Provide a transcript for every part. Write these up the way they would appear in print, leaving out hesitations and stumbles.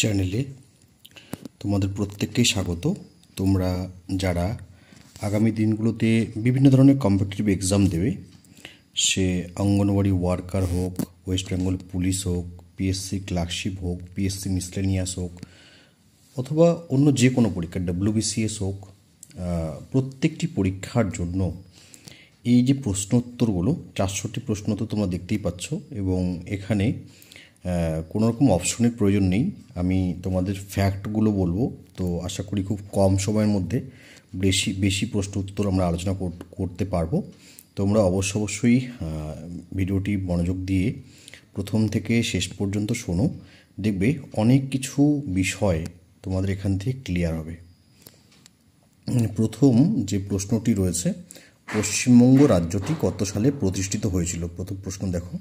চ্যানেলে তোমাদের প্রত্যেককেই স্বাগত। তোমরা যারা আগামী দিনগুলোতে বিভিন্ন ধরনের কম্পিটিটিভ এক্সাম দেবে, সে অঙ্গনওয়াড়ি ওয়ার্কার হোক, ওয়েস্ট বেঙ্গল পুলিশ হোক, পিএসসি ক্লার্কশিপ হোক, পিএসসি মিসলেনিয়াস হোক, অথবা অন্য যে কোনো পরীক্ষা ডব্লিউবিসিএস হোক, প্রত্যেকটি পরীক্ষার জন্য এই যে প্রশ্নোত্তরগুলো 400টি প্রশ্নোত্তর তোমরা দেখতেই পাচ্ছ, এবং এখানে কোনো রকম অপশনের প্রয়োজন নেই। আমি তোমাদের ফ্যাক্টগুলো বলবো, তো আশা করি খুব কম সময়ের মধ্যে বেশি প্রশ্ন উত্তর আমরা আলোচনা করতে পারবো। তোমরা অবশ্যই ভিডিওটি মনোযোগ দিয়ে প্রথম থেকে শেষ পর্যন্ত শোনো, দেখবে অনেক কিছু বিষয় তোমাদের এখান থেকে ক্লিয়ার হবে। প্রথম যে প্রশ্নটি রয়েছে, পশ্চিমবঙ্গ রাজ্যটি কত সালে প্রতিষ্ঠিত হয়েছিল? প্রথম প্রশ্ন দেখো,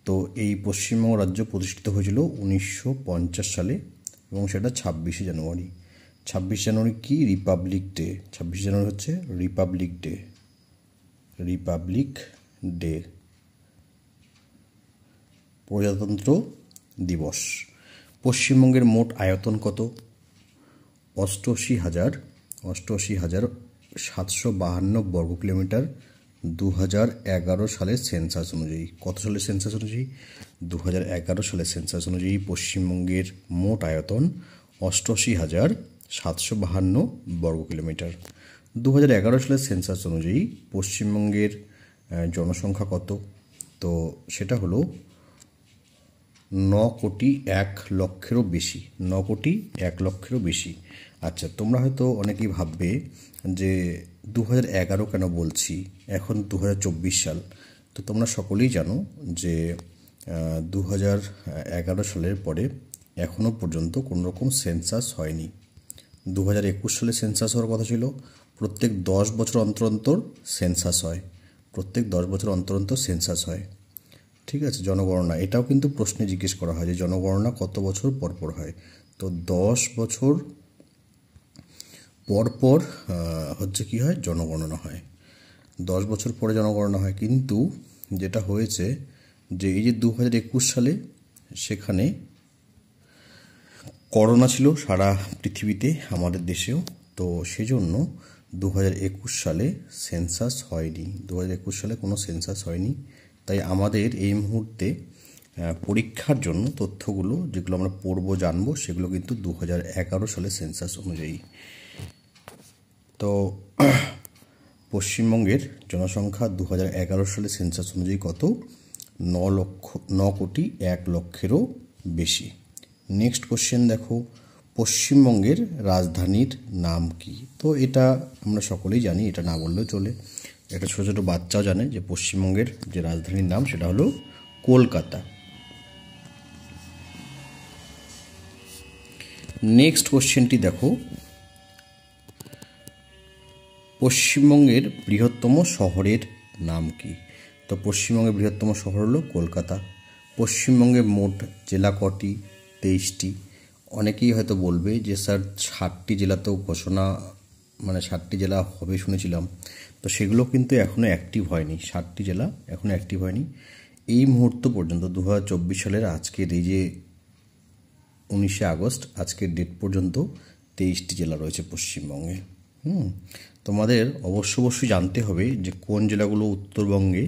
তো এই পশ্চিমবঙ্গ রাজ্য প্রতিষ্ঠিত হয়েছিল 1950 সালে, এবং সেটা 26শে জানুয়ারি। 26 জানুয়ারি কি? Republic day. 26 জানুয়ারি হচ্ছে রিপাবলিক ডে, প্রজাতন্ত্র দিবস। পশ্চিমবঙ্গের মোট আয়তন কত? 88,752 বর্গ কিলোমিটার 2011 সালের সেন্সাস অনুযায়ী। কত সালের সেন্সাস অনুযায়ী? 2011 সালের সেন্সাস অনুযায়ী পশ্চিমবঙ্গের মোট আয়তন 88,752 বর্গ কিলোমিটার। 2011 সালের সেন্সাস অনুযায়ী পশ্চিমবঙ্গের জনসংখ্যা কত? তো সেটা হলো 9,01,00,000-এরও বেশি। 9,01,00,000-এরও বেশি। আচ্ছা, তোমরা হয়তো অনেকেই ভাববে যে 2011 কেন বলছি, এখন 2024 সাল। তো তোমরা সকলেই জানো যে 2011 সালের পরে এখনও পর্যন্ত কোনো রকম সেন্সাস হয়নি। 2021 সালে সেন্সাস হওয়ার কথা ছিল। প্রত্যেক 10 বছর অন্তর অন্তর সেন্সাস হয়। সেন্সাস হয়, ঠিক আছে। জনগণনা, এটাও কিন্তু প্রশ্নে জিজ্ঞেস করা হয় যে জনগণনা কত বছর পর পর হয়। তো 10 বছর পর পর হচ্ছে কি হয়? জনগণনা হয়। 10 বছর পরে জনগণনা হয়। কিন্তু যেটা হয়েছে যে এই যে 2021 সালে, সেখানে করোনা ছিল সারা পৃথিবীতে, আমাদের দেশেও। তো সেজন্য 2021 সালে সেন্সাস হয়নি। 2021 সালে কোনো সেন্সাস হয়নি। তাই আমাদের এই মুহূর্তে পরীক্ষার জন্য তথ্যগুলো যেগুলো আমরা পড়বো, জানবো, সেগুলো কিন্তু 2011 সালে সেন্সাস অনুযায়ী। তো পশ্চিমবঙ্গের জনসংখ্যা 2011 সালে সেন্সাস অনুযায়ী কত? 9,01,00,000-এরও বেশি। নেক্সট কোশ্চেন দেখো, পশ্চিমবঙ্গের রাজধানীর নাম কি? তো এটা আমরা সকলেই জানি, এটা না বললেও চলে। একটা ছোটো ছোটো বাচ্চাও জানে যে পশ্চিমবঙ্গের যে রাজধানীর নাম সেটা হলো কলকাতা। নেক্সট কোশ্চেনটি দেখো, পশ্চিমবঙ্গের বৃহত্তম শহরের নাম কি? তো পশ্চিমবঙ্গের বৃহত্তম শহর হলো কলকাতা। পশ্চিমবঙ্গের মোট জেলা কটি? 23টি। অনেকেই হয়তো বলবে যে স্যার 60টি জেলা তো ঘোষণা, 60টি জেলা হবে শুনেছিলাম। তো সেগুলো কিন্তু এখনও অ্যাক্টিভ হয়নি। 60টি জেলা এখনও অ্যাক্টিভ হয়নি। এই মুহূর্ত পর্যন্ত 2024 সালের আজকের এই যে 19শে আগস্ট, আজকের ডেট পর্যন্ত 23টি জেলা রয়েছে পশ্চিমবঙ্গে। তোমাদের অবশ্যই জানতে হবে যে কোন জেলাগুলো উত্তরবঙ্গে,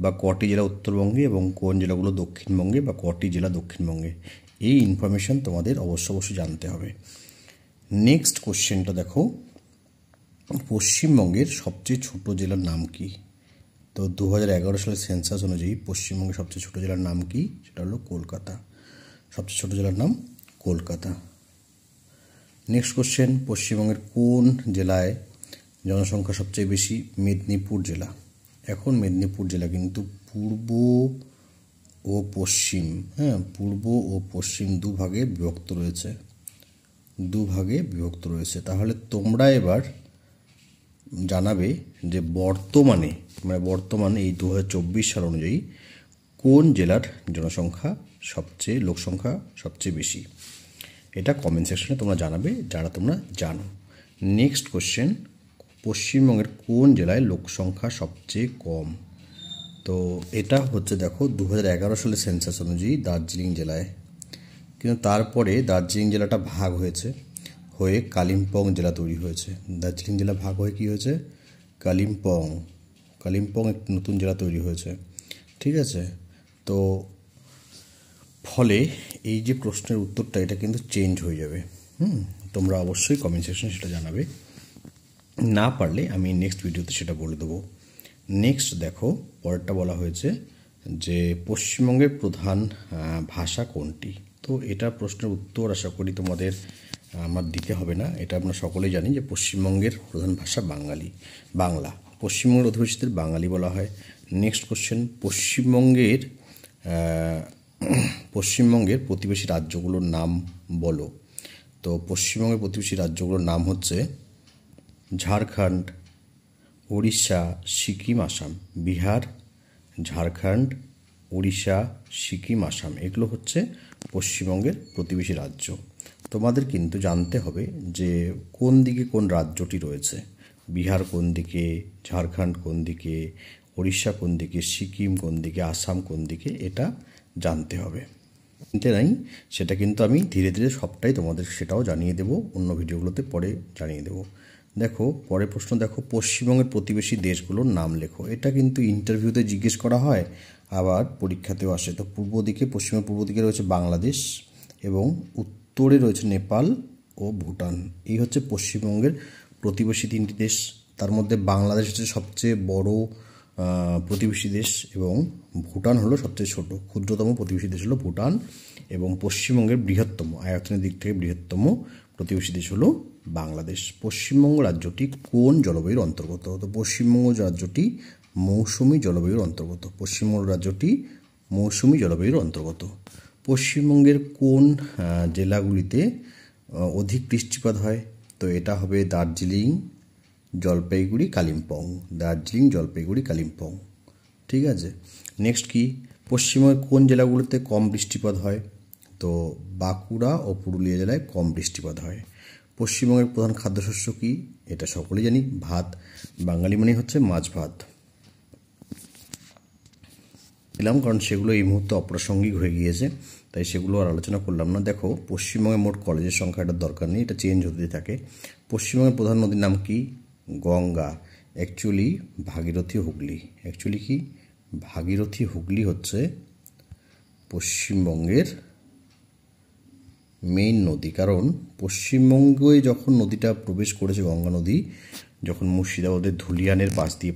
বা কটি জেলা উত্তরবঙ্গে, এবং কোন জেলাগুলো দক্ষিণবঙ্গে, বা কটি জেলা দক্ষিণবঙ্গে। এই ইনফরমেশন তোমাদের অবশ্যই জানতে হবে। নেক্সট কোশ্চেনটা দেখো, পশ্চিমবঙ্গের সবচেয়ে ছোট জেলার নাম কি? তো 2011 সালের সেন্সাস অনুযায়ী পশ্চিমবঙ্গের সবচেয়ে ছোট জেলার নাম কি? সেটা হলো কলকাতা। সবচেয়ে ছোট জেলার নাম কলকাতা। নেক্সট কোশ্চেন, পশ্চিমবঙ্গের কোন জেলায় জনসংখ্যা সবচেয়ে বেশি? মেদিনীপুর জেলা। এখন মেদিনীপুর জেলা কিন্তু পূর্ব ও পশ্চিম, পূর্ব ও পশ্চিম দুভাগে বিভক্ত রয়েছে। তাহলে তোমরা এবার জানাবে যে বর্তমানে এই 2024 সাল অনুযায়ী কোন জেলার জনসংখ্যা লোকসংখ্যা সবচেয়ে বেশি। এটা কমেন্ট সেকশনে তোমরা জানাবে যারা তোমরা জানো। নেক্সট কোশ্চেন, পশ্চিমবঙ্গের কোন জেলায় লোকসংখ্যা সবচেয়ে কম? তো এটা হচ্ছে দেখো 2011 সালের সেন্সাস অনুযায়ী দার্জিলিং জেলায়। কিন্তু তারপরে দার্জিলিং জেলাটা ভাগ হয়েছে, হয়ে কালিম্পং জেলা তৈরি হয়েছে। দার্জিলিং জেলা ভাগ হয়ে কী হয়েছে? কালিম্পং একটি নতুন জেলা তৈরি হয়েছে। ঠিক আছে, তো ফলে এই যে প্রশ্নের উত্তরটা এটা কিন্তু চেঞ্জ হয়ে যাবে। তোমরা অবশ্যই কমেন্ট সেকশনে সেটা জানাবে, না পারলে আমি নেক্সট ভিডিওতে সেটা বলে দেবো। নেক্সট দেখো, পরেরটা বলা হয়েছে যে পশ্চিমবঙ্গের প্রধান ভাষা কোনটি। তো এটা প্রশ্নের উত্তর আশা করি তোমাদের আমার দিতে হবে না, এটা আমরা সকলেই জানি যে পশ্চিমবঙ্গের প্রধান ভাষা বাংলা। পশ্চিমবঙ্গের অধিবাসীদের বাঙালি বলা হয়। নেক্সট কোশ্চেন, পশ্চিমবঙ্গের প্রতিবেশী রাজ্যগুলোর নাম বলো। তো পশ্চিমবঙ্গের প্রতিবেশী রাজ্যগুলোর নাম হচ্ছে ঝাড়খণ্ড, উড়িষ্যা, সিকিম, আসাম। বিহার, ঝাড়খণ্ড, উড়িষ্যা, সিকিম, আসাম, এগুলো হচ্ছে পশ্চিমবঙ্গের প্রতিবেশী রাজ্য। তোমাদের কিন্তু জানতে হবে যে কোন দিকে কোন রাজ্যটি রয়েছে, বিহার কোন দিকে, ঝাড়খণ্ড কোন দিকে, উড়িষ্যা কোন দিকে, সিকিম কোন দিকে, আসাম কোন দিকে, এটা জানতে হবে। চিন্তা নাই, সেটা কিন্তু আমি ধীরে ধীরে সবটাই তোমাদের সেটাও জানিয়ে দেবো, অন্য ভিডিওগুলোতে পরে জানিয়ে দেবো। দেখো পরের প্রশ্ন, দেখো পশ্চিমবঙ্গের প্রতিবেশী দেশগুলোর নাম লেখো। এটা কিন্তু ইন্টারভিউতে জিজ্ঞেস করা হয়, আবার পরীক্ষাতেও আসে। তো পশ্চিমের পূর্ব দিকে রয়েছে বাংলাদেশ এবং উত্তরে রয়েছে নেপাল ও ভুটান। এই হচ্ছে পশ্চিমবঙ্গের প্রতিবেশী তিনটি দেশ। তার মধ্যে বাংলাদেশ হচ্ছে সবচেয়ে বড় প্রতিবেশী দেশ এবং ভুটান হলো সবচেয়ে ছোট, ক্ষুদ্রতম প্রতিবেশী দেশ হলো ভুটান, এবং পশ্চিমবঙ্গের বৃহত্তম, আয়তনের দিক থেকে বৃহত্তম প্রতিবেশী দেশ হলো বাংলাদেশ। পশ্চিমবঙ্গ রাজ্যটি কোন জলবায়ুর অন্তর্গত? তো পশ্চিমবঙ্গ রাজ্যটি মৌসুমী জলবায়ুর অন্তর্গত। পশ্চিমবঙ্গ রাজ্যটি মৌসুমী জলবায়ুর অন্তর্গত। পশ্চিমবঙ্গের কোন জেলাগুলিতে অধিক বৃষ্টিপাত হয়? তো এটা হবে দার্জিলিং, জলপাইগুড়ি, কালিম্পং। দার্জিলিং, জলপাইগুড়ি, কালিম্পং। ঠিক আছে, নেক্সট কি, পশ্চিমবঙ্গের কোন জেলাগুলোতে কম বৃষ্টিপাত হয়? তো বাঁকুড়া ও পুরুলিয়া জেলায় কম বৃষ্টিপাত হয়। পশ্চিমবঙ্গের প্রধান খাদ্যশস্য কি? এটা সকলেই জানি, ভাত। বাঙালি মানে হচ্ছে মাছ ভাত দিলাম, কারণ সেগুলো এই মুহূর্তে অপ্রাসঙ্গিক হয়ে গিয়েছে, তাই সেগুলো আর আলোচনা করলাম না। দেখো পশ্চিমবঙ্গে মোট কলেজের সংখ্যা, এটার দরকার নেই, এটা চেঞ্জ হতে থাকে। পশ্চিমবঙ্গের প্রধান নদীর নাম কি? গঙ্গা। অ্যাকচুয়ালি ভাগীরথী, হুগলি। অ্যাকচুয়ালি কি ভাগীরথী, হুগলি হচ্ছে পশ্চিমবঙ্গের মেইন নদী। কারণ পশ্চিমবঙ্গে যখন নদীটা প্রবেশ করেছে, গঙ্গা নদী যখন মুর্শিদাবাদের ধুলিয়ানের পাশ দিয়ে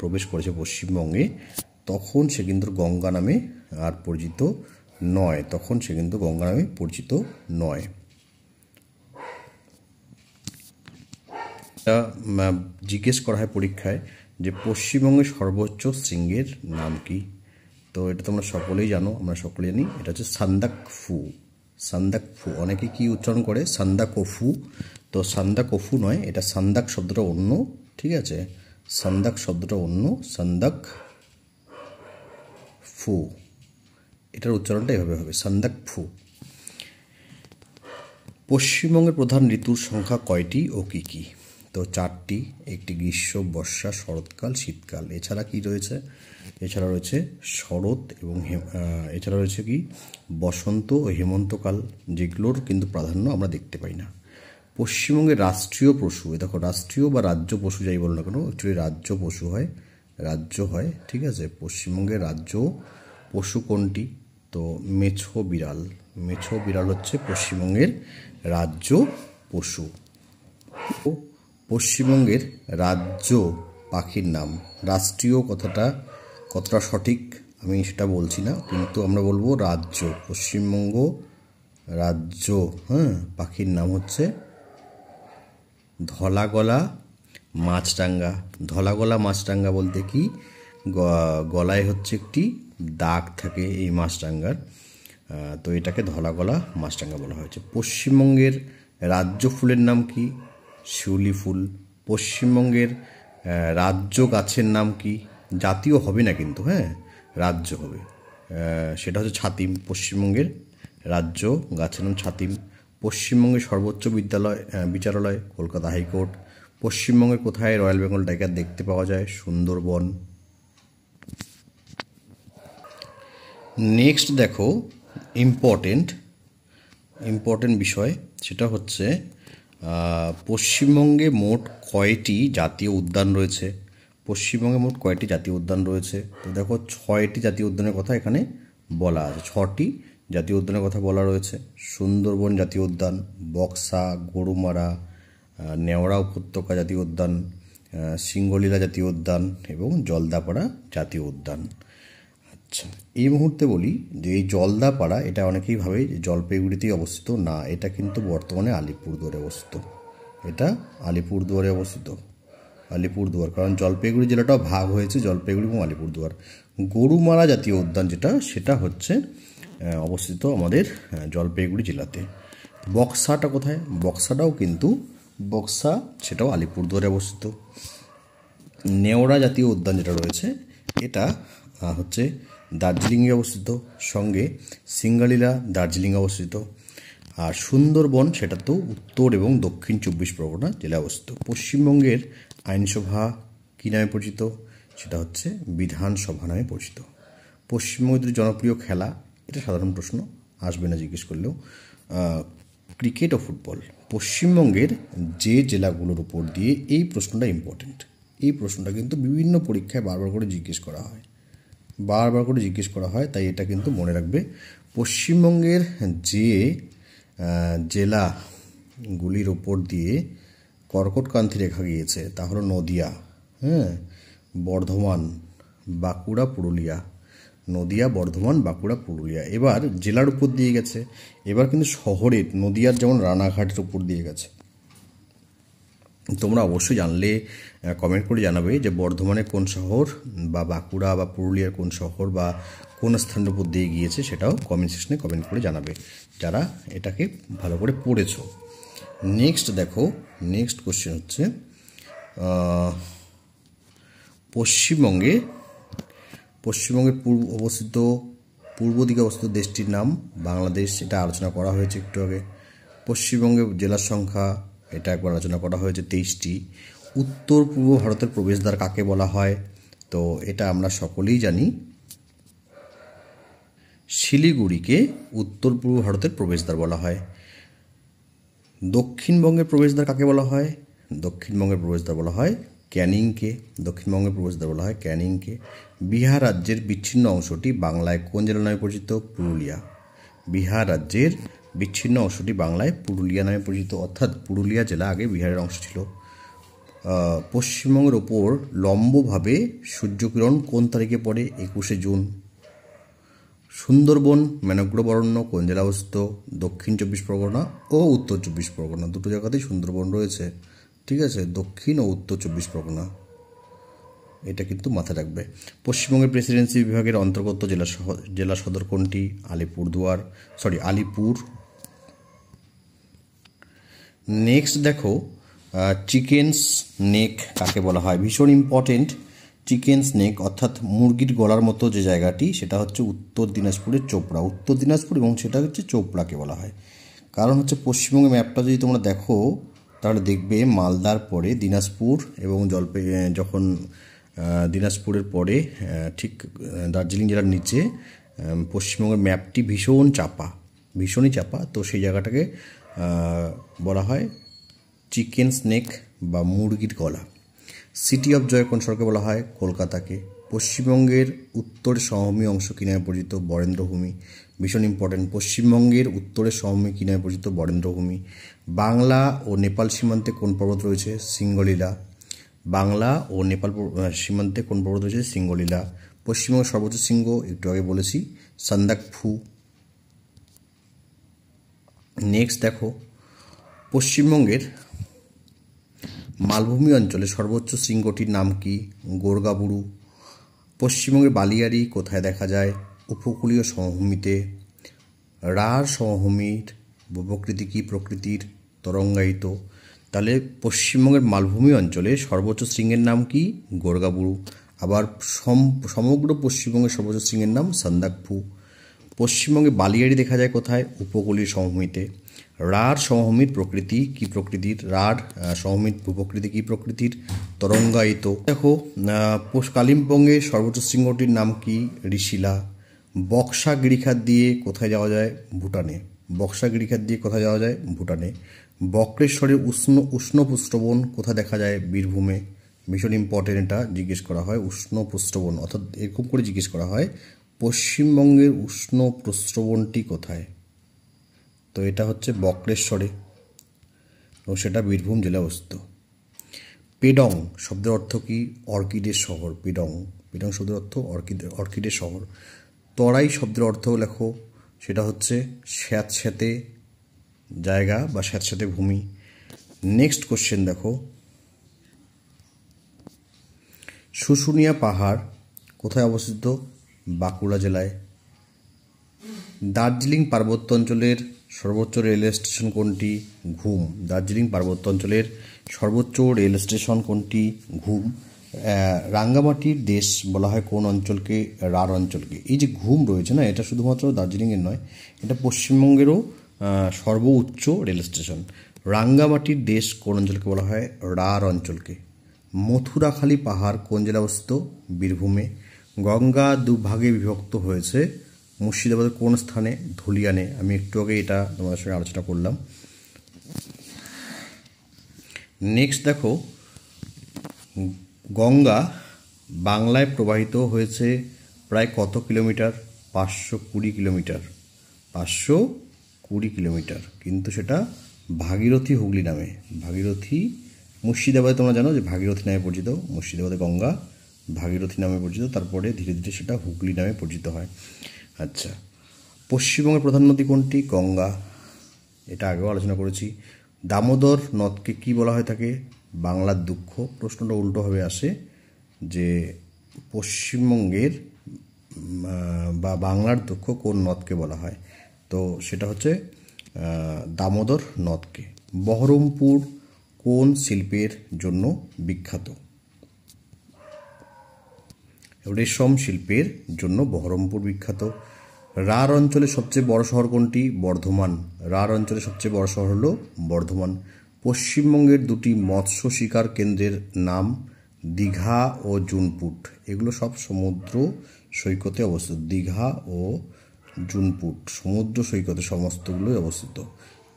প্রবেশ করেছে পশ্চিমবঙ্গে, তখন সে কিন্তু গঙ্গা নামে আর পরিচিত নয়। জিজ্ঞেস করা হয় পরীক্ষায় যে পশ্চিমবঙ্গের সর্বোচ্চ শৃঙ্গের নাম কি? তো এটা তোমরা সকলেই জানো, আমরা সকলেই জানি, এটা হচ্ছে সান্দাকফু। অনেকে কি উচ্চারণ করে সান্দাকফু, তো সান্দাকফু নয়, এটা সান্দাক শব্দটা অন্য। ঠিক আছে, সান্দাক শব্দটা অন্য, সান্দাকফু, এটার উচ্চারণটা এভাবে হবে, সান্দাকফু। পশ্চিমবঙ্গের প্রধান ঋতুর সংখ্যা কয়টি ও কি কি? তো 4টি, একটি গ্রীষ্ম, বর্ষা, শরৎকাল, শীতকাল। এছাড়া কি রয়েছে? এছাড়া রয়েছে শরৎ এবং এছাড়া রয়েছে কি বসন্ত ও হেমন্তকাল, যেগুলোর কিন্তু প্রাধান্য আমরা দেখতে পাই না। পশ্চিমবঙ্গের রাষ্ট্রীয় পশু, দেখো রাষ্ট্রীয় বা রাজ্য পশু যাই বলো না কেন, অ্যাকচুয়ালি রাজ্য পশু হয়, ঠিক আছে। পশ্চিমবঙ্গের রাজ্য পশু কোনটি? তো মেছো বিড়াল হচ্ছে পশ্চিমবঙ্গের রাজ্য পশু। পশ্চিমবঙ্গের রাজ্য পাখির নাম, রাষ্ট্রীয় কতটা সঠিক আমি সেটা বলছি না, কিন্তু আমরা বলবো রাজ্য, পশ্চিমবঙ্গ রাজ্য। পাখির নাম হচ্ছে ধলাগলা মাছরাঙা। ধলাগলা মাছরাঙা বলতে কি, গলায় হচ্ছে একটি দাগ থাকে এই মাছরাঙার, তো এটাকে ধলাগলা মাছরাঙা বলা হয়েছে। পশ্চিমবঙ্গের রাজ্য ফুলের নাম কি? শিউলি ফুল। পশ্চিমবঙ্গের রাজ্য গাছের নাম কি? জাতীয় হবে না কিন্তু, রাজ্য হবে, সেটা হচ্ছে ছাতিম। পশ্চিমবঙ্গের রাজ্য গাছের নাম ছাতিম। পশ্চিমবঙ্গের সর্বোচ্চ বিচারালয় কলকাতা হাইকোর্ট। পশ্চিমবঙ্গের কোথায় রয়্যাল বেঙ্গল টাইগার দেখতে পাওয়া যায়? সুন্দরবন। নেক্সট দেখো ইম্পর্টেন্ট, ইম্পর্টেন্ট বিষয়, সেটা হচ্ছে পশ্চিমবঙ্গে মোট কয়টি জাতীয় উদ্যান রয়েছে। পশ্চিমবঙ্গে মোট কয়টি জাতীয় উদ্যান রয়েছে? তো দেখো 6টি জাতীয় উদ্যানের কথা এখানে বলা আছে। 6টি জাতীয় উদ্যানের কথা বলা রয়েছে। সুন্দরবন জাতীয় উদ্যান, বক্সা, গরুমারা, নেওড়া উপত্যকা জাতীয় উদ্যান, সিঙ্গলীলা জাতীয় উদ্যান এবং জলদাপাড়া জাতীয় উদ্যান। আচ্ছা, এই মুহূর্তে বলি যে এই জলদাপাড়া, এটা অনেকেই ভাবে যে জলপাইগুড়িতেই অবস্থিত। না, এটা কিন্তু বর্তমানে আলিপুরদুয়ারে অবস্থিত। এটা আলিপুরদুয়ারে অবস্থিত, আলিপুরদুয়ার, কারণ জলপাইগুড়ি জেলাটাও ভাগ হয়েছে জলপাইগুড়ি এবং আলিপুরদুয়ার। গরুমারা জাতীয় উদ্যান যেটা, সেটা হচ্ছে অবস্থিত আমাদের জলপাইগুড়ি জেলাতে। বক্সাটা কোথায়? বক্সাটাও কিন্তু বক্সা, সেটাও আলিপুরদুয়ারে অবস্থিত। নেওড়া জাতীয় উদ্যান যেটা রয়েছে, এটা হচ্ছে দার্জিলিংয়ে অবস্থিত, সঙ্গে সিঙ্গালীলা দার্জিলিংয়ে অবস্থিত। আর সুন্দরবন, সেটা তো উত্তর এবং দক্ষিণ 24 পরগনা জেলায় অবস্থিত। পশ্চিমবঙ্গের আইনসভা কী নামে পরিচিত? সেটা হচ্ছে বিধানসভা নামে পরিচিত। পশ্চিমবঙ্গের জনপ্রিয় খেলা, এটা সাধারণ প্রশ্ন, আসবে না জিজ্ঞেস করলেও, ক্রিকেট ও ফুটবল। পশ্চিমবঙ্গের যে জেলাগুলোর উপর দিয়ে, এই প্রশ্নটা ইম্পর্টেন্ট, এই প্রশ্নটা কিন্তু বিভিন্ন পরীক্ষায় বারবার করে জিজ্ঞেস করা হয়, বারবার করে জিজ্ঞেস করা হয়, তাই এটা কিন্তু মনে রাখবে। পশ্চিমবঙ্গের যে জেলাগুলির ওপর দিয়ে কর্কটক্রান্তি রেখা গিয়েছে তা হলো নদিয়া, বর্ধমান, বাঁকুড়া, পুরুলিয়া। নদিয়া, বর্ধমান, বাঁকুড়া, পুরুলিয়া। এবার জেলার উপর দিয়ে গেছে, এবার কিন্তু শহরের, নদিয়ার যেমন রানাঘাটের উপর দিয়ে গেছে। তোমরা অবশ্যই জানলে কমেন্ট করে জানাবে যে বর্ধমানে কোন শহর, বা বাঁকুড়া বা পুরুলিয়ার কোন শহর বা কোন স্থানের উপর দিয়ে গিয়েছে, সেটাও কমেন্ট সেকশনে কমেন্ট করে জানাবে যারা এটাকে ভালো করে পড়েছ। নেক্সট দেখো, নেক্সট কোশ্চেন হচ্ছে পশ্চিমবঙ্গের পূর্ব দিকে অবস্থিত দেশটির নাম বাংলাদেশ, এটা আলোচনা করা হয়েছে একটু আগে। পশ্চিমবঙ্গের জেলার সংখ্যা, এটা একবার আলোচনা করা হয়েছে 23টি। উত্তর পূর্ব ভারতের প্রবেশদ্বার কাকে বলা হয়? তো এটা আমরা সকলেই জানি, শিলিগুড়িকে উত্তর পূর্ব ভারতের প্রবেশদ্বার বলা হয়। দক্ষিণবঙ্গের প্রবেশদ্বার কাকে বলা হয়? দক্ষিণবঙ্গের প্রবেশদ্বার বলা হয় ক্যানিংকে। দক্ষিণবঙ্গের প্রবেশদ্বার বলা হয় ক্যানিংকে। বিহার রাজ্যের বিচ্ছিন্ন অংশটি বাংলায় কোন জেলা নামে পরিচিত? পুরুলিয়া। বিহার রাজ্যের বিচ্ছিন্ন অংশটি বাংলায় পুরুলিয়া নামে পরিচিত, অর্থাৎ পুরুলিয়া জেলা আগে বিহারের অংশ ছিল। পশ্চিমবঙ্গের ওপর লম্বভাবে সূর্যকিরণ কোন তারিখে পড়ে? 21শে জুন। সুন্দরবন ম্যানগ্রোভ কোন জেলা অবস্থিত? দক্ষিণ 24 পরগনা ও উত্তর 24 পরগনা, দুটো জায়গাতেই সুন্দরবন রয়েছে, ঠিক আছে, দক্ষিণ ও উত্তর 24 পরগনা, এটা কিন্তু মাথায় রাখবে। পশ্চিমবঙ্গের প্রেসিডেন্সি বিভাগের অন্তর্গত জেলা সদর কোনটি? আলিপুর। নেক্সট দেখো, চিকেন স্নেক কাকে বলা হয়? ভীষণ ইম্পর্টেন্ট। চিকেন স্নেক অর্থাৎ মুরগির গলার মতো যে জায়গাটি, সেটা হচ্ছে উত্তর দিনাজপুরের চোপড়া, উত্তর দিনাজপুর, এবং সেটা হচ্ছে চোপড়াকে বলা হয়। কারণ হচ্ছে পশ্চিমবঙ্গের ম্যাপটা যদি তোমরা দেখো, তাহলে দেখবে মালদার পরে দিনাজপুর, এবং যখন দিনাজপুরের পরে ঠিক দার্জিলিং জেলার নিচে পশ্চিমবঙ্গের ম্যাপটি ভীষণই চাপা, তো সেই জায়গাটাকে বলা হয় চিকেন স্নেক বা মুরগির গলা। সিটি অফ জয় কোন শহরকে বলা হয়? কলকাতাকে। পশ্চিমবঙ্গের উত্তরের সমভূমি অংশ কী নামে পরিচিত? বরেন্দ্রভূমি। ভীষণ ইম্পর্টেন্ট। পশ্চিমবঙ্গের উত্তরের সমভূমি কী নামে পরিচিত? বরেন্দ্রভূমি। বাংলা ও নেপাল সীমান্তে কোন পর্বত রয়েছে? সিঙ্গলীলা। বাংলা ও নেপাল সীমান্তে কোন পর্বত রয়েছে? সিঙ্গলীলা। পশ্চিমবঙ্গের সর্বোচ্চ শৃঙ্গ, একটু আগে বলেছি, সান্দাকফু। নেক্সট দেখো, পশ্চিমবঙ্গের মালভূমি অঞ্চলে সর্বোচ্চ শৃঙ্গটির নাম কি? গোর্গাবুরু। পশ্চিমবঙ্গের বালিয়াড়ি কোথায় দেখা যায়? উপকূলীয় সমভূমিতে। রাঢ় সমভূমির ভূপ্রকৃতি কী প্রকৃতির? তরঙ্গায়িত। তাহলে পশ্চিমবঙ্গের মালভূমি অঞ্চলে সর্বোচ্চ শৃঙ্গের নাম কি? গোর্গাবুরু। আবার সমগ্র পশ্চিমবঙ্গের সর্বোচ্চ শৃঙ্গের নাম সান্দাকফু। পশ্চিমবঙ্গে বালিয়াড়ি দেখা যায় কোথায়? উপকূলীয় সমভূমিতে। রাঢ় সমভূমির প্রকৃতি কী প্রকৃতির? রাঢ় সমভূমির ভূপ্রকৃতি কী প্রকৃতির? তরঙ্গায়িত। দেখো, কালিম্পংয়ের সর্বোচ্চ শৃঙ্গটির নাম কি? ঋষিলা। বক্সা গিরিখাত দিয়ে কোথায় যাওয়া যায়? ভুটানে। বক্সা গিরিখাত দিয়ে কোথায় যাওয়া যায়? ভুটানে। বক্রেশ্বরের উষ্ণ পুষ্টবন কোথায় দেখা যায়? বীরভূমে। ভীষণ ইম্পর্টেন্ট, এটা জিজ্ঞেস করা হয়, উষ্ণ পুষ্টবন, অর্থাৎ এরকম করে জিজ্ঞেস করা হয় পশ্চিমবঙ্গের উষ্ণ প্রস্রবণটি কোথায়? তো এটা হচ্ছে বক্রেশ্বরে এবং সেটা বীরভূম জেলায় অবস্থিত। পেডং শব্দের অর্থ কি? অর্কিডের শহর। পেডং পেডং শব্দের অর্থ অর্কিডের শহর। তরাই শব্দের অর্থ লেখো, সেটা হচ্ছে স্যাঁতস্যাঁতে জায়গা বা স্যাঁতস্যাঁতে ভূমি। নেক্সট কোশ্চেন দেখো, শুশুনিয়া পাহাড় কোথায় অবস্থিত? বাঁকুড়া জেলায়। দার্জিলিং পার্বত্য অঞ্চলের সর্বোচ্চ রেলওয়ে স্টেশন কোনটি? ঘুম। দার্জিলিং পার্বত্য অঞ্চলের সর্বোচ্চ রেল স্টেশন কোনটি? ঘুম। রাঙ্গামাটির দেশ বলা হয় কোন অঞ্চলকে? রাঢ় অঞ্চলকে। এই যে ঘুম রয়েছে না, এটা শুধুমাত্র দার্জিলিংয়ের নয়, এটা পশ্চিমবঙ্গেরও সর্বোচ্চ রেল স্টেশন। রাঙ্গামাটির দেশ কোন অঞ্চলকে বলা হয়? রাঢ় অঞ্চলকে। মথুরাখালী পাহাড় কোন জেলায় অবস্থিত? বীরভূমে। গঙ্গা দুভাগে বিভক্ত হয়েছে মুর্শিদাবাদের কোন স্থানে? ধুলিয়ানে। আমি একটু আগে এটা তোমাদের সঙ্গে আলোচনা করলাম। নেক্সট দেখো, গঙ্গা বাংলায় প্রবাহিত হয়েছে প্রায় কত কিলোমিটার? 520 কিলোমিটার। 520 কিলোমিটার, কিন্তু সেটা ভাগীরথী হুগলি নামে। ভাগীরথী মুর্শিদাবাদে তোমরা জানো যে ভাগীরথী নামে পরিচিত, মুর্শিদাবাদে গঙ্গা ভাগীরথী নামে পরিচিত, তারপরে ধীরে ধীরে সেটা হুগলি নামে পরিচিত হয়। আচ্ছা, পশ্চিমবঙ্গের প্রধান নদী কোনটি? গঙ্গা, এটা আগেও আলোচনা করেছি। দামোদর নদকে কি বলা হয়ে থাকে? বাংলার দুঃখ। প্রশ্নটা উল্টোভাবে আসে যে পশ্চিমবঙ্গের বা বাংলার দুঃখ কোন নদকে বলা হয়? তো সেটা হচ্ছে দামোদর নদকে। বহরমপুর কোন শিল্পের জন্য বিখ্যাত? রেশম শিল্পের জন্য বহরমপুর বিখ্যাত। রাঢ় অঞ্চলের সবচেয়ে বড় শহর কোনটি? বর্ধমান। রাঢ় অঞ্চলের সবচেয়ে বড় শহর হলো বর্ধমান। পশ্চিমবঙ্গের দুটি মৎস্য শিকার কেন্দ্রের নাম দীঘা ও জুনপুট। এগুলো সব সমুদ্র সৈকতে অবস্থিত। দীঘা ও জুনপুট সমুদ্র সৈকতে সমস্তগুলোই অবস্থিত।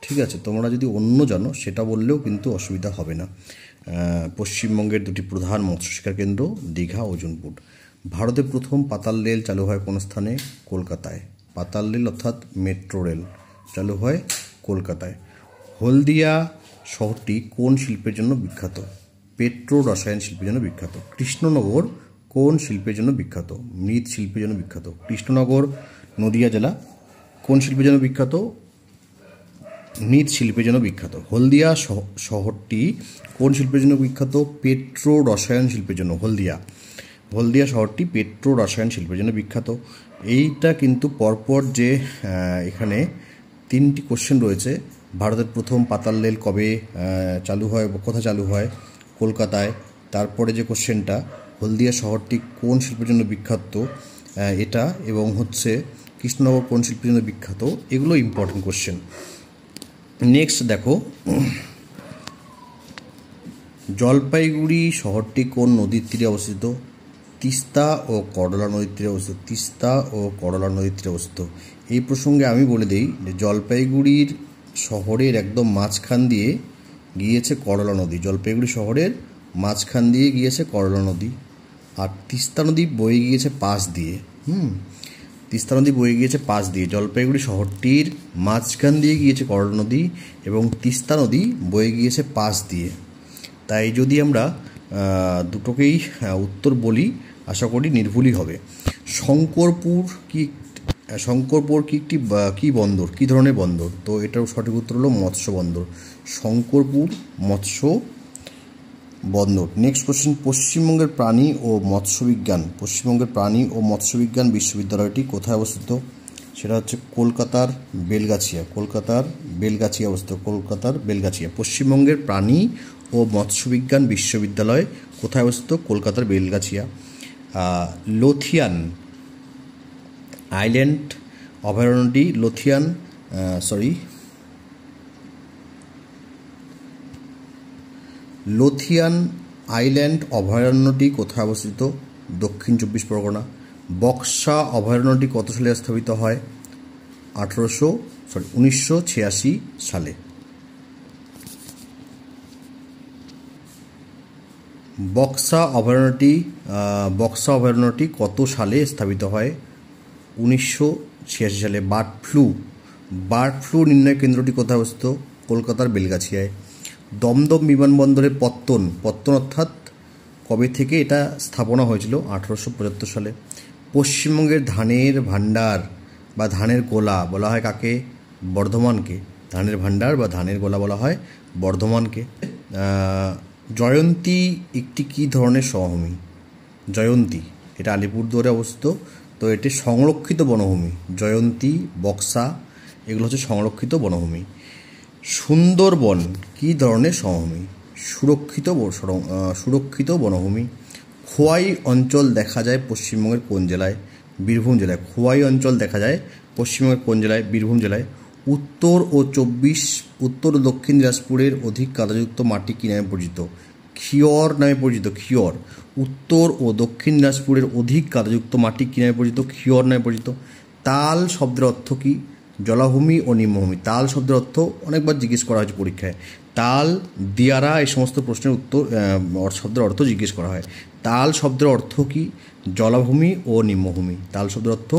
ঠিক আছে, তোমরা যদি অন্য জানো সেটা বললেও কিন্তু অসুবিধা হবে না। পশ্চিমবঙ্গের দুটি প্রধান মৎস্য শিকার কেন্দ্র দীঘা ও জুনপুট। ভারতের প্রথম পাতাল রেল চালু হয় কোন স্থানে? কলকাতায়। পাতাল রেল অর্থাৎ মেট্রো রেল চালু হয় কলকাতায়। হলদিয়া শহরটি কোন শিল্পের জন্য বিখ্যাত? পেট্রো রসায়ন শিল্পের জন্য বিখ্যাত। কৃষ্ণনগর কোন শিল্পের জন্য বিখ্যাত? মৃৎ শিল্পের জন্য বিখ্যাত। কৃষ্ণনগর নদিয়া জেলা কোন শিল্পের জন্য বিখ্যাত? মৃৎ শিল্পের জন্য বিখ্যাত। হলদিয়া শহরটি কোন শিল্পের জন্য বিখ্যাত? পেট্রো রসায়ন শিল্পের জন্য। হলদিয়া শহরটি পেট্রো রসায়ন শিল্পের জন্য বিখ্যাত। এইটা কিন্তু পরপর যে এখানে 3টি কোশ্চেন রয়েছে। ভারতের প্রথম পাতাল রেল কবে চালু হয়, কোথায় চালু হয়? কলকাতায়। তারপরে যে কোশ্চেনটা হলদিয়া শহরটি কোন শিল্পের জন্য বিখ্যাত এটা, এবং হচ্ছে কৃষ্ণনগর কোন শিল্পের জন্য বিখ্যাত, এগুলো ইম্পর্টেন্ট কোশ্চেন। নেক্সট দেখো, জলপাইগুড়ি শহরটি কোন নদীর তীরে অবস্থিত? তিস্তা ও করলা নদীর তীরে অবস্থিত। তিস্তা ও করলা নদীর তীরে অবস্থিত। এই প্রসঙ্গে আমি বলে দিই যে জলপাইগুড়ির শহরের একদম মাঝখান দিয়ে গিয়েছে করলা নদী। জলপাইগুড়ি শহরের মাঝখান দিয়ে গিয়েছে করলা নদী, আর তিস্তা নদী বয়ে গিয়েছে পাশ দিয়ে। তিস্তা নদী বয়ে গিয়েছে পাশ দিয়ে। জলপাইগুড়ি শহরটির মাঝখান দিয়ে গিয়েছে করলা নদী এবং তিস্তা নদী বয়ে গিয়েছে পাশ দিয়ে। তাই যদি আমরা দুটোকেই উত্তর বলি, আশা করি নির্ভুলই হবে। শঙ্করপুর কি একটি কি বন্দর, কি ধরনের বন্দর? তো এটার সঠিক উত্তর হলো মৎস্য বন্দর। শঙ্করপুর মৎস্য বন্দর। নেক্সট কোশ্চেন, পশ্চিমবঙ্গের প্রাণী ও মৎস্যবিজ্ঞান বিশ্ববিদ্যালয়টি কোথায় অবস্থিত? সেটা হচ্ছে কলকাতার বেলগাছিয়া। পশ্চিমবঙ্গের প্রাণী ও মৎস্যবিজ্ঞান বিশ্ববিদ্যালয় কোথায় অবস্থিত? কলকাতার বেলগাছিয়া। লোথিয়ান আইল্যান্ড অভয়ারণ্যটি লোথিয়ান আইল্যান্ড অভয়ারণ্যটি কোথায় অবস্থিত? দক্ষিণ 24 পরগনা। বক্সা অভয়ারণ্যটি কত সালে স্থাপিত হয়? 1986 সালে। বক্সা অভয়ারণ্যটি কত সালে স্থাপিত হয়? 1986 সালে। বার্ড ফ্লু নির্ণয় কেন্দ্রটি কোথায় অবস্থিত? কলকাতার বেলগাছিয়ায়। দমদম বিমানবন্দরের পত্তন অর্থাৎ কবে থেকে এটা স্থাপনা হয়েছিল? 1875 সালে। পশ্চিমবঙ্গের ধানের ভাণ্ডার বা ধানের গোলা বলা হয় কাকে? বর্ধমানকে। ধানের ভাণ্ডার বা ধানের গোলা বলা হয় বর্ধমানকে। জয়ন্তী একটি কী ধরনের সমভূমি? জয়ন্তী এটা আলিপুরদুয়ারে অবস্থিত। তো এটি সংরক্ষিত বনভূমি। জয়ন্তী, বক্সা এগুলো হচ্ছে সংরক্ষিত বনভূমি। সুন্দরবন কী ধরনের সমভূমি? সুরক্ষিত বনভূমি। খোয়াই অঞ্চল দেখা যায় পশ্চিমবঙ্গের কোন জেলায়? বীরভূম জেলায়। খোয়াই অঞ্চল দেখা যায় পশ্চিমবঙ্গের কোন জেলায়? বীরভূম জেলায়। উত্তর ও দক্ষিণ দিনাজপুরের অধিক কাদাযুক্ত মাটি কী নামে পরিচিত? ক্ষিয়র নামে পরিচিত। ক্ষিয়র। উত্তর ও দক্ষিণ দিনাজপুরের অধিক কাদাযুক্ত মাটি কী নামে পরিচিত? ক্ষিয়র নামে পরিচিত। তাল শব্দের অর্থ কী? জলাভূমি ও নিম্নভূমি। তাল শব্দের অর্থ অনেকবার জিজ্ঞেস করা হয়েছে পরীক্ষায়। তাল, দিয়ারা এই সমস্ত প্রশ্নের উত্তর শব্দের অর্থ জিজ্ঞেস করা হয়। তাল শব্দের অর্থ কী? জলাভূমি ও নিম্নভূমি। তাল শব্দের অর্থ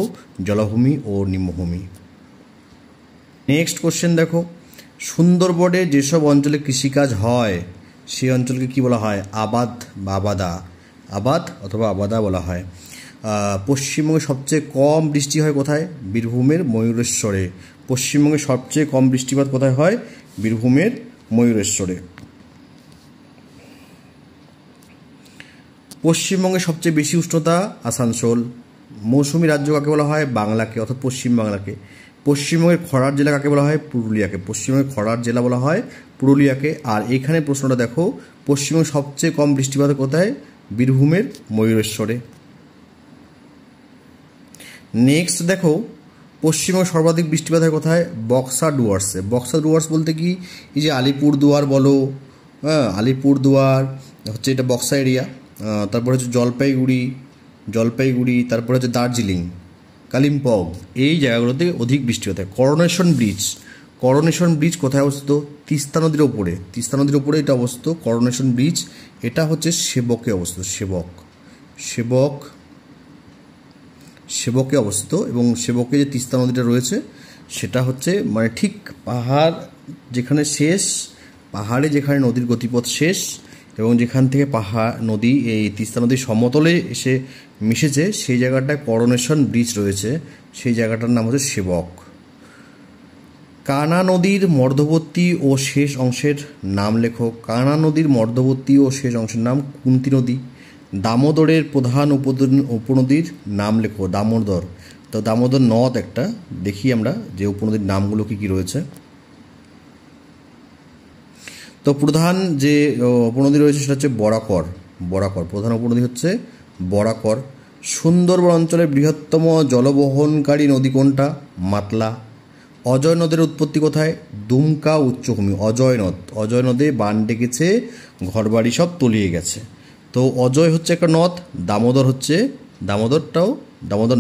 জলাভূমি ও নিম্নভূমি। নেক্সট কোশ্চেন দেখো, সুন্দরবনে যেসব অঞ্চলে কৃষিকাজ হয় সেই অঞ্চলকে কী বলা হয়? আবাদ বা আবাদা। আবাদ অথবা আবাদা বলা হয়। পশ্চিমবঙ্গে সবচেয়ে কম বৃষ্টি হয় কোথায়? বীরভূমের ময়ূরেশ্বরে। পশ্চিমবঙ্গে সবচেয়ে কম বৃষ্টিপাত কোথায় হয়? বীরভূমের ময়ূরেশ্বরে। পশ্চিমবঙ্গে সবচেয়ে বেশি উষ্ণতা? আসানসোল। মৌসুমী রাজ্য কাকে বলা হয়? বাংলাকে অর্থাৎ পশ্চিমবাংলাকে। পশ্চিমবঙ্গের খরার জেলা কাকে বলা হয়? পুরুলিয়াকে। পশ্চিমবঙ্গের খরার জেলা বলা হয় পুরুলিয়াকে। আর এখানে প্রশ্নটা দেখো, পশ্চিমবঙ্গে সবচেয়ে কম বৃষ্টিপাত কোথায়? বীরভূমের ময়ূরেশ্বরে। নেক্সট দেখো, পশ্চিমবঙ্গে সর্বাধিক বৃষ্টিপাত হয় কোথায়? বক্সা ডুয়ার্সে। বক্সা ডুয়ার্স বলতে কি? এই যে আলিপুরদুয়ার বলো, হ্যাঁ আলিপুরদুয়ার হচ্ছে এটা বক্সা এরিয়া। তারপর হচ্ছে জলপাইগুড়ি, তারপর হচ্ছে দার্জিলিং, কালিম্পং, এই জায়গাগুলোতে অধিক বৃষ্টিপাত হয়। করোনেশন ব্রিজ কোথায় অবস্থিত? তিস্তা নদীর ওপরে এটা অবস্থিত। করোনেশন ব্রিজ এটা হচ্ছে সেবকে অবস্থিত। সেবকে অবস্থিত। এবং সেবকে যে তিস্তা নদীটা রয়েছে সেটা হচ্ছে মানে ঠিক পাহাড়ে যেখানে নদীর গতিপথ শেষ এবং যেখান থেকে নদী এই তিস্তা নদীর সমতলে এসে মিশেছে সেই জায়গাটায় করোনেশন ব্রিজ রয়েছে। সেই জায়গাটার নাম হচ্ছে সেবক। কানা নদীর মধ্যবর্তী ও শেষ অংশের নাম লেখো। কানা নদীর মধ্যবর্তী ও শেষ অংশের নাম কুন্তী নদী। দামোদরের প্রধান উপনদীর নাম লেখো। দামোদর। তো দামোদর নদ একটা দেখি আমরা যে উপনদীর নামগুলো কী কী রয়েছে। তো প্রধান যে উপনদী রয়েছে সেটা হচ্ছে বরাকর। প্রধান উপনদী হচ্ছে বরাকর। সুন্দরবন অঞ্চলের বৃহত্তম জলবহনকারী নদী কোনটা? মাতলা। অজয় নদের উৎপত্তি কোথায়? দুমকা উচ্চভূমি। অজয় নদে বান ডেকেছে, ঘরবাড়ি সব তলিয়ে গেছে। তো অজয় হচ্ছে একটা নদ, দামোদর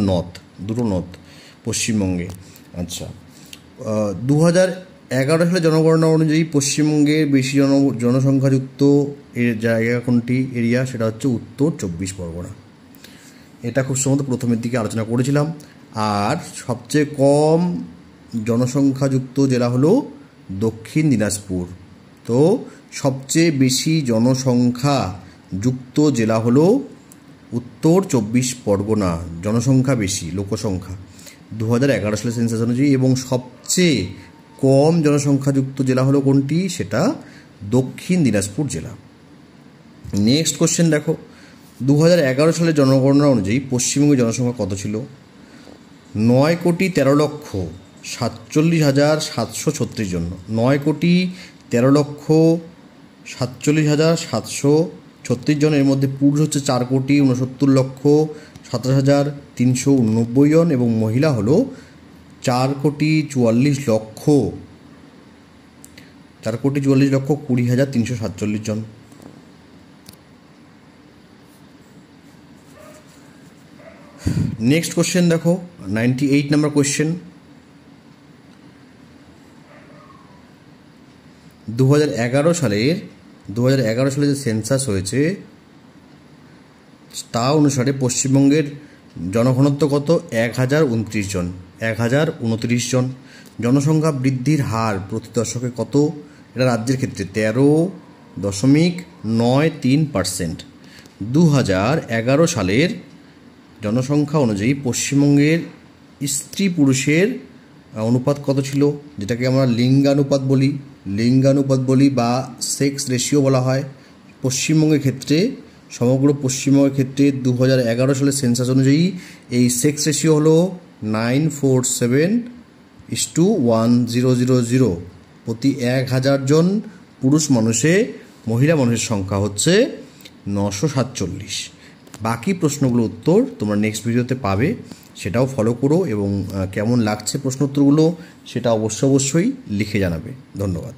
নদ, দুটো নদ পশ্চিমবঙ্গে। আচ্ছা, 2011 সালে জনগণনা অনুযায়ী পশ্চিমবঙ্গের বেশি জনসংখ্যাযুক্ত এর জায়গা কোনটি? এরিয়া সেটা হচ্ছে উত্তর 24 পরগনা। এটা খুব সম্ভবত প্রথমের দিকে আলোচনা করেছিলাম। আর সবচেয়ে কম জনসংখ্যাযুক্ত জেলা হলো দক্ষিণ দিনাজপুর। তো সবচেয়ে বেশি জনসংখ্যাযুক্ত জেলা হলো উত্তর 24 পরগনা। জনসংখ্যা বেশি, লোকসংখ্যা 2011 সালের সেন্সাস অনুযায়ী। এবং সবচেয়ে কম জনসংখ্যাযুক্ত জেলা হলো কোনটি? সেটা দক্ষিণ দিনাজপুর জেলা। নেক্সট কোশ্চেন দেখো, 2011 সালের জনগণনা অনুযায়ী পশ্চিমবঙ্গের জনসংখ্যা কত ছিল? 9,13,47,736 জন। 9,13,47,736 জন। এর মধ্যে পুরুষ হচ্ছে 4,69,27,389 জন এবং মহিলা হলো 4,44,20,347 জন। নেক্সট কোশ্চেন দেখো, 98 নম্বর কোশ্চেন। 2011 সালে যে সেন্সাস হয়েছে তা অনুসারে পশ্চিমবঙ্গের জনঘনত্ব কত? 1029 জন। 1029 জন। জনসংখ্যা বৃদ্ধির হার প্রতি দশকে কত? এটা রাজ্যের ক্ষেত্রে 13.93%। 2011 সালের জনসংখ্যা অনুযায়ী পশ্চিমবঙ্গের স্ত্রী পুরুষের অনুপাত কত ছিল? যেটাকে আমরা লিঙ্গানুপাত বলি বা সেক্স রেশিও বলা হয়। পশ্চিমবঙ্গের ক্ষেত্রে, সমগ্র পশ্চিমবঙ্গের ক্ষেত্রে 2011 সালের সেন্সাস অনুযায়ী এই সেক্স রেশিও হলো 947:1000। প্রতি 1000 জন পুরুষ মানুষে মহিলা মানুষের সংখ্যা হচ্ছে 947। বাকি প্রশ্নগুলোর উত্তর তোমরা নেক্সট ভিডিওতে পাবে, সেটাও ফলো করো এবং কেমন লাগছে প্রশ্ন উত্তরগুলো সেটা অবশ্যই লিখে জানাবে। ধন্যবাদ।